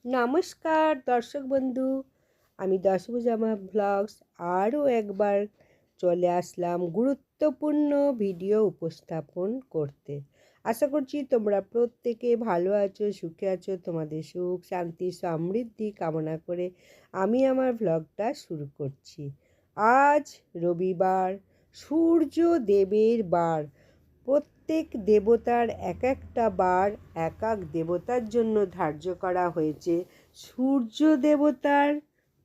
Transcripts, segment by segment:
নমস্কার দর্শক বন্ধু, আমি দশভুজামা ব্লগস আরও একবার চলে আসলাম গুরুত্বপূর্ণ ভিডিও উপস্থাপন করতে। আশা করছি তোমরা প্রত্যেকে ভালো আছো, সুখে আছো। তোমাদের সুখ শান্তি সমৃদ্ধি কামনা করে আমি আমার ব্লগটা শুরু করছি। আজ রবিবার, সূর্য দেবের বার। প্রত্যেক দেবতার এক একটা বার এক এক দেবতার জন্য ধার্য করা হয়েছে। সূর্য দেবতার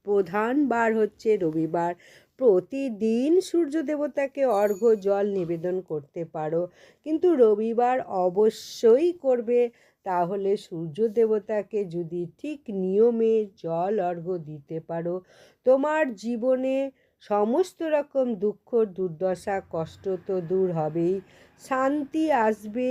প্রধান বার হচ্ছে রবিবার। প্রতিদিন সূর্য দেবতাকে অর্ঘ্য জল নিবেদন করতে পারো, কিন্তু রবিবার অবশ্যই করবে। তাহলে সূর্য দেবতাকে যদি ঠিক নিয়মে জল অর্ঘ্য দিতে পারো, তোমার জীবনে সমস্ত রকম দুঃখ দুর্দশা কষ্ট তো দূর হবেই, শান্তি আসবে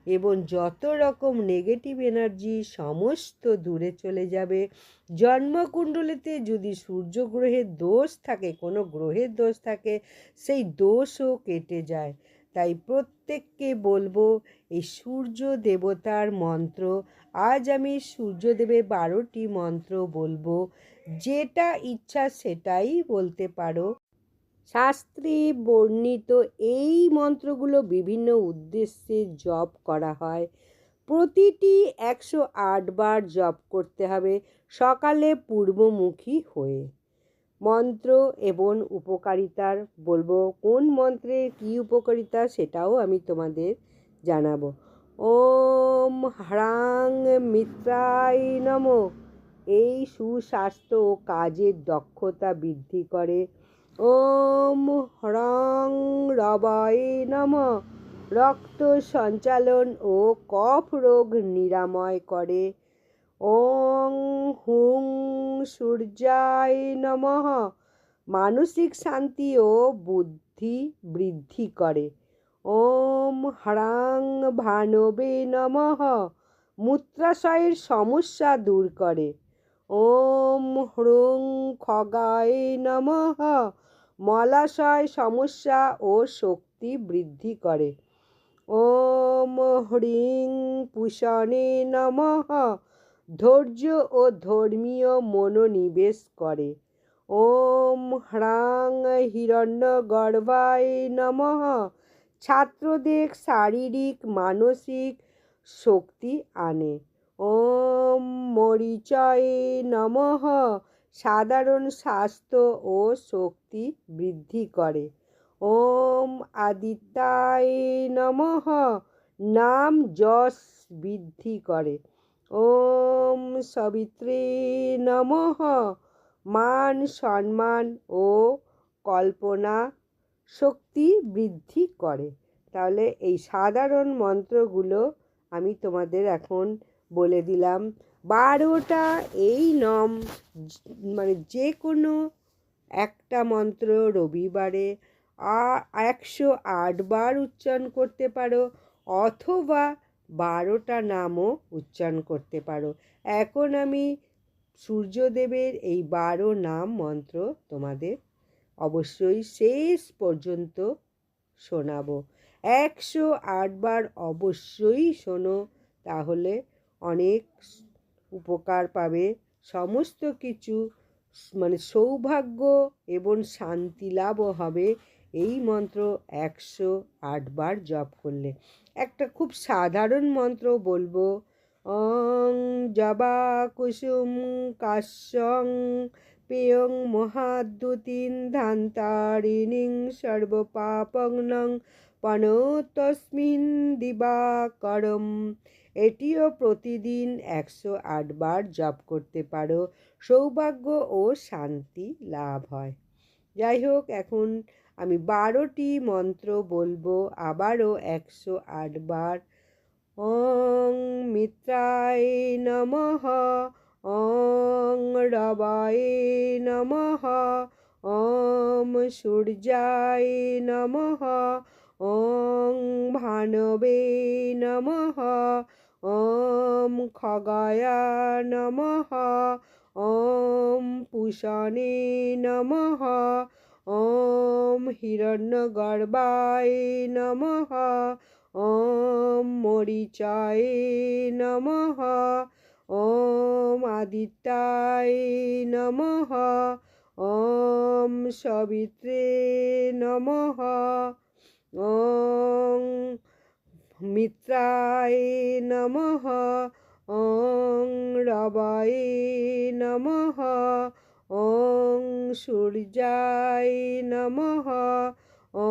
এবং যত রকম নেগেটিভ এনার্জি সমস্ত দূরে চলে যাবে। জন্মকুণ্ডলিতে যদি সূর্য গ্রহের দোষ থাকে, কোনো গ্রহের দোষ থাকে, সেই দোষও কেটে যায়। তাই প্রত্যেককে বলবো এই সূর্য দেবতার মন্ত্র। আজ আমি সূর্যদেবের 12টি মন্ত্র বলবো, যেটা ইচ্ছা সেটাই বলতে পারো। শাস্ত্রে বর্ণিত এই মন্ত্রগুলো বিভিন্ন উদ্দেশ্যে জপ করা হয়। প্রতিটি 108 বার জপ করতে হবে, সকালে পূর্বমুখী হয়ে। মন্ত্র এবং উপকারিতার বলবো, কোন মন্ত্রের কী উপকারিতা সেটাও আমি তোমাদের জানাবো। ওম হ্রাং মিত্রায় নমঃ। এই সুস্বাস্থ্য ও কাজের দক্ষতা বৃদ্ধি করে। ওম হ্রং রবায় নমঃ। রক্ত সঞ্চালন ও কফ রোগ নিরাময় করে। ওং হুং সূর্যায় নমঃ। মানসিক শান্তি ও বুদ্ধি বৃদ্ধি করে। ওম হ্রাং ভানবে নমঃ। মূত্রাশয়ের সমস্যা দূর করে। ওম হ্রুং খগায় নমঃ। মলাশয় সমস্যা ও শক্তি বৃদ্ধি করে। ওম হ্রিং পুষণে নমঃ। ধৈর্য ও ধর্মীয় মনোনিবেশ করে। ওম হ্রাং হিরণ্যগর্ভায় নমঃ। ছাত্রদের শারীরিক মানসিক শক্তি আনে। ওম মরিচয়ে নমঃ। সাধারণ স্বাস্থ্য ও শক্তি বৃদ্ধি করে। ওম আদিত্যায় নমঃ। নাম যশ বৃদ্ধি করে। ওম সবিত্রে নমঃ। মান সম্মান ও কল্পনা শক্তি বৃদ্ধি করে। তাহলে এই সাধারণ মন্ত্রগুলো আমি তোমাদের এখন বলে দিলাম। 12টা এই নাম, মানে যে কোনো একটা মন্ত্র রবিবারে 108 বার উচ্চারণ করতে পারো, অথবা 12টা নামও উচ্চারণ করতে পারো। এখন আমি সূর্যদেবের এই 12 নাম মন্ত্র তোমাদের অবশ্যই শেষ পর্যন্ত শোনাবো। 108 বার অবশ্যই শোনো, তাহলে অনেক উপকার পাবে। সমস্ত কিছু সৌভাগ্য এবং শান্তি লাভও হবে এই মন্ত্র 108 বার জপ করলে। একটা খুব সাধারণ মন্ত্র বলবো। অং জবা কুসুম কাশ্যং পেয়ং মহাদ্যুতিন ধান্তারিণীং সর্বপাপং নং পনতস্মিন দিবাকরম। এটিও প্রতিদিন 108 বার জপ করতে পারো, সৌভাগ্য ও শান্তি লাভ হয়। যাই হোক, এখন আমি 12টি মন্ত্র বলবো আবারও 108 বার। ওং মিত্রায় নমঃ। ওং রবায় নমঃ। ওম সূর্যায় নমঃ। ওং ভানবে নমঃ। ওম খগায় নমঃ। ওম পুষণে নমঃ। ওম হিরণ্যগর্ভায় নমঃ। ওম মরিচায় নমঃ। ওম আদিত্যায় নমঃ ॐ সবিত্রে নমঃ ॐ মিত্রায় নমঃ ॐ রবায় নমঃ ॐ সূর্যায় নমঃ ॐ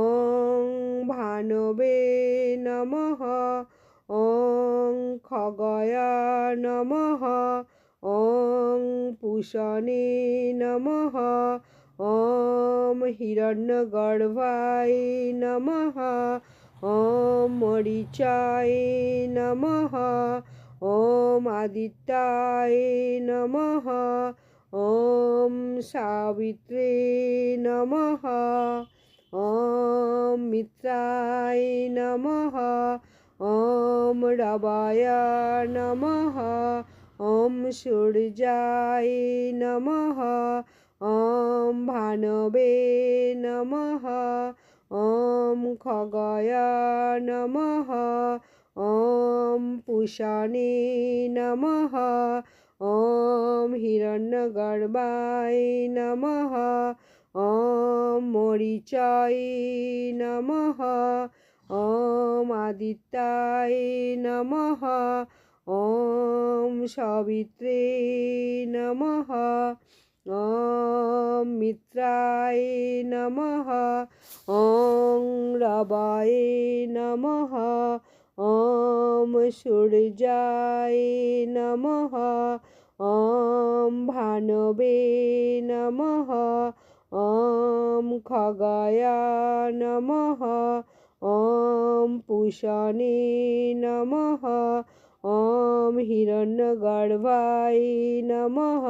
ভানবে নমঃ ॐ খগয় নমঃ ॐ পুষণে নমঃ ॐ হিরণ্যগর্ভায় নমঃ ॐ মরিচায় নমঃ ॐ আদিত্যায় নমঃ ॐ সাবিত্রে নমঃ ॐ মিত্রায় নমঃ ॐ রবায় নমঃ ॐ সূর্যায় নমঃ ॐ ভানবে নমঃ ॐ খগয় নমঃ ॐ পুষণে নমঃ ॐ হিরণ্যগর্ভায় নমঃ ॐ মরিচায় নমঃ ॐ আদিত্যায় নমঃ ॐ সবিত্রে নমঃ ॐ মিত্রায় নমঃ ॐ রবায় নমঃ ॐ সূর্যায় নমঃ ॐ ভানবে নমঃ ॐ খগয় নমঃ ॐ পুষণে নমঃ ॐ হিরণ্যগর্ভায় নমঃ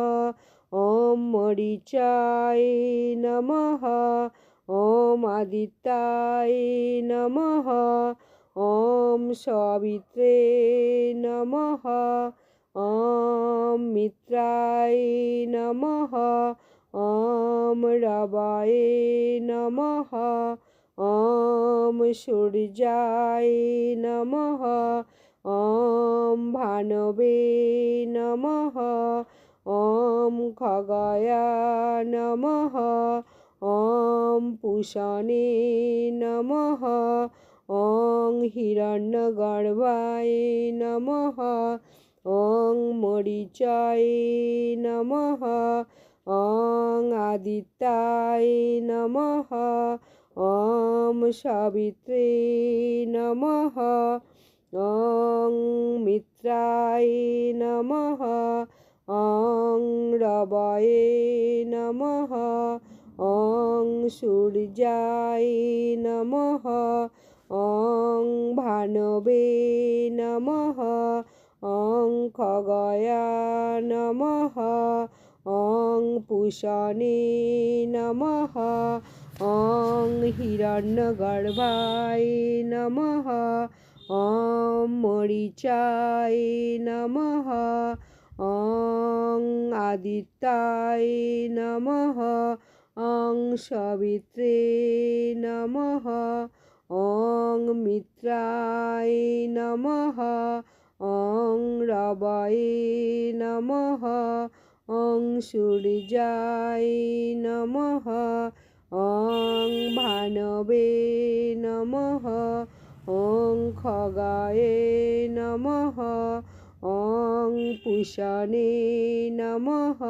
ॐ মরিচায় নমঃ ॐ আদিত্যায় নমঃ ॐ সবিত্রে নমঃ ॐ মিত্রায় নমঃ ॐ রবায় নমঃ ॐ সূর্যায় নমঃ ॐ ভানবে নমঃ ॐ খগয় নমঃ ॐ পুষণে নমঃ ॐ হিরণ্যগর্ভায় নমঃ ॐ মরিচায় নমঃ ॐ আদিত্যায় নমঃ ॐ সাবিত্রে নমঃ ॐ মিত্রায় নমঃ ॐ রবায় নমঃ ॐ সূর্যায় নমঃ ॐ ভানবে নমঃ ॐ খগয় নমঃ ॐ পুষণে নমঃ ॐ হিরণ্যগর্ভায় নমঃ ॐ মরিচায় নমঃ ॐ আদিত্যায় নমঃ ॐ সবিত্রে নমঃ ॐ মিত্রায় নমঃ ॐ রবায় নমঃ ॐ সূর্যায় নমঃ ॐ ভানবে নমঃ ॐ খগয় নমঃ ॐ পুষণে নমঃ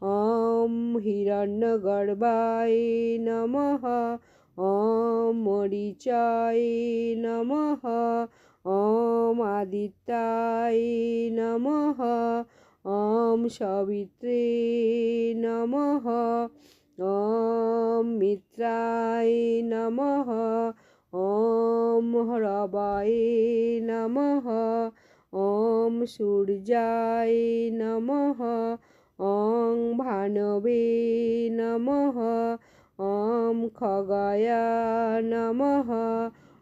ॐ হিরণ্যগর্ভায় নমঃ ॐ মরিচায় নমঃ ॐ আদিত্যায় নমঃ ॐ সবিত্রে নমঃ ॐ মিত্রায় নমঃ ॐ রবায় নমঃ ॐ সূর্যায় নমঃ ॐ ভানবে নমঃ ॐ খগয় নমঃ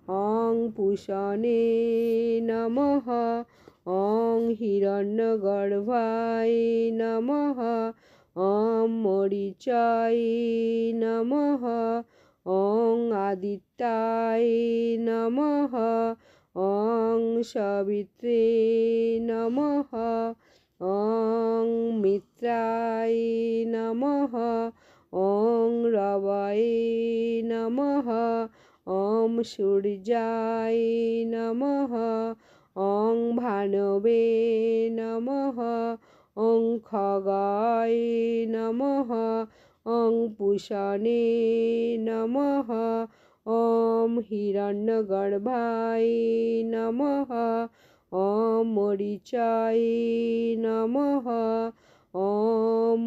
ॐ পুষণে নমঃ ॐ হিরণ্যগর্ভায় নমঃ ॐ মরিচায় নমঃ ॐ আদিত্যায় নমঃ ॐ সবিত্রে নমঃ ॐ মিত্রায় নমঃ ওং রবায় নমঃ ওং সূর্যায় নমঃ ওং ভানবে নমঃ ওং খগায় নমঃ ওং পুষণে নমঃ ওম হিরণ্যগর্ভায় নমঃ ওম মরিচায় নমঃ ওম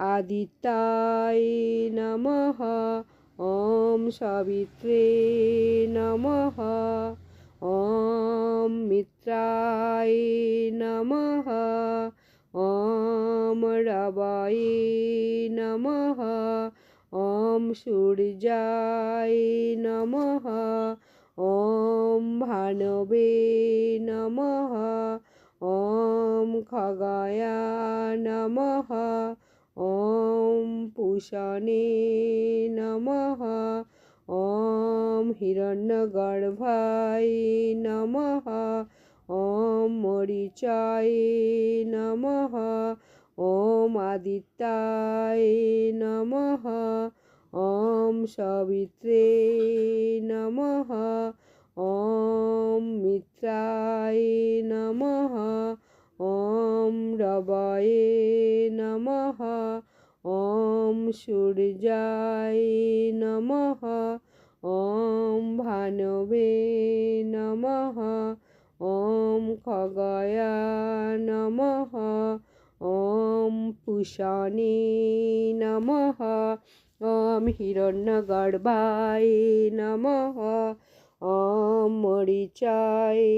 আদিত্যায় নমঃ ওম সাবিত্রে নমঃ ওম মিত্রায় নমঃ ওম রবায় নমঃ ওম সূর্যায় নমঃ ওম ভানবে নমঃ ওম খগায় নমঃ ওম পুষণে নমঃ ওম হিরণ্যগর্ভায় নমঃ ওম মরিচায় নমঃ ওম আদিত্যায় নমঃ ওম সাবিত্রে নমঃ ওম মিত্রায় নমঃ ওম রবায় নমঃ ওম সূর্যায় নমঃ ওম ভানবে নমঃ ওম খগায় নমঃ ওম পুষণে নমঃ ওম হিরণ্যগর্ভায় নমঃ ওম মরিচায়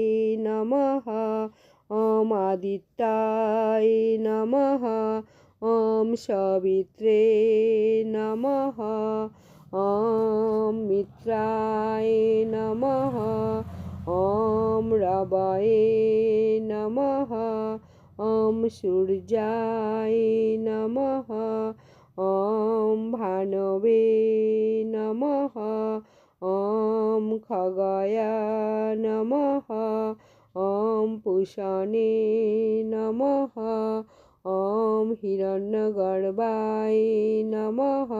নমঃ ওম আদিত্যায় নমঃ ওম সাবিত্রে নমঃ ওম মিত্রায় নমঃ ওম রবায় নমঃ ওম সূর্যায় নমঃ ওম ভানবে নমঃ ওম খগায় নমঃ ওম পুষণে নমঃ ওম হিরণ্যগর্ভায় নমঃ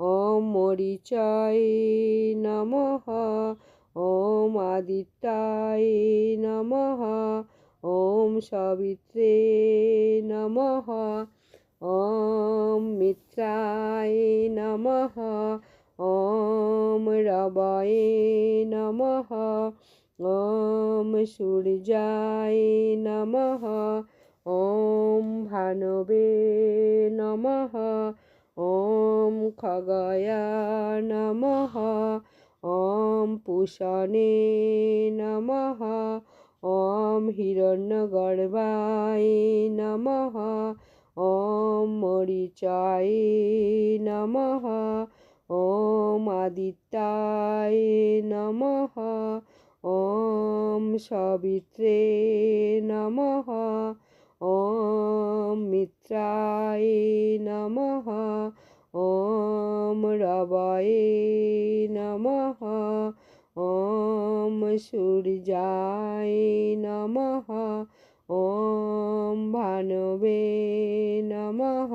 ওম মরিচায় নমঃ ওম আদিত্যায় নমঃ ওম সাবিত্রে নমঃ ওম মিত্রায় নমঃ ওম রবায় নমঃ ওম সূর্যায় নমঃ ওম ভানবে নমঃ ওম খগায় নমঃ ওম পুষণে নমঃ ওম হিরণ্যগর্ভায় নমঃ ওম মরিচায় নমঃ ওম আদিত্যায় নমঃ ওম সাবিত্রে নমঃ ওম মিত্রায় নমঃ ওম রবায় নমঃ ওম সূর্যায় নমঃ ওম ভানবে নমঃ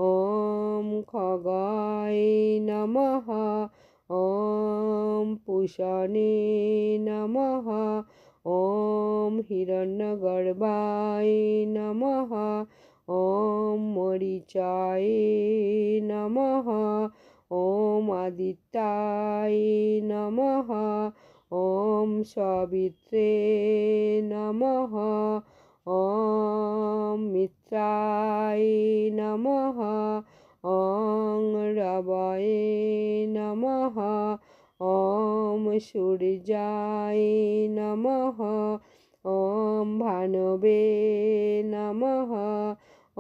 ওম খগায় নমঃ ওম পুষণে নমঃ ওম হিরণ্যগর্ভায় নমঃ ওম মরিচায় নমঃ ওম আদিত্যায় নমঃ ওম সাবিত্রে নমঃ ওম মিত্রায় নমঃ ওং রবায় নমঃ ওম সূর্যায় নমঃ ওম ভানবে নমঃ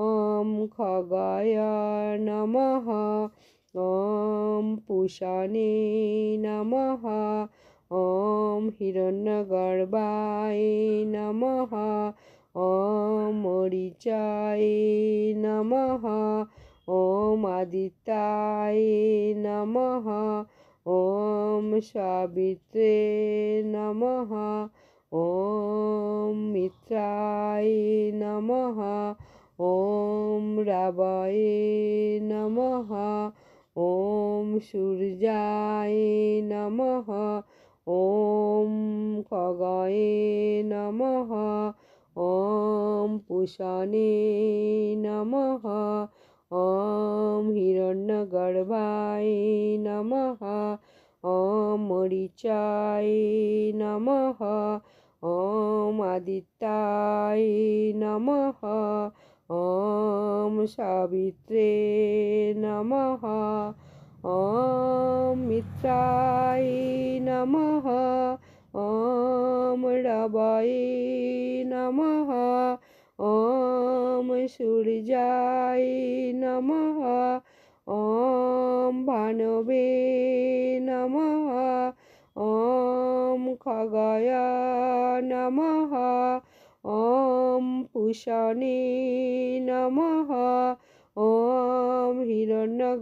ওম খগায় নমঃ ওম পুষণে নমঃ ওম হিরণ্যগর্ভায় নমঃ ওম মরিচায় নমঃ ওম আদিত্যায় নমঃ ওম সাবিত্রে নমঃ ওম মিত্রায় নমঃ ॐ रवये नमः ॐ सूर्याय नमः ॐ खगये नमः ॐ पूषणे नमः ॐ हिरण्यगर्भाय नमः ॐ मरीचाय नमः ॐ आदित्याय नमः ॐ सावित्रे नमः ॐ मित्राय नमः ॐ रवये नमः ॐ सूर्याय नमः ॐ भानवे नमः ॐ खगय नमः ॐ पूषणे नमः ॐ हिरण्य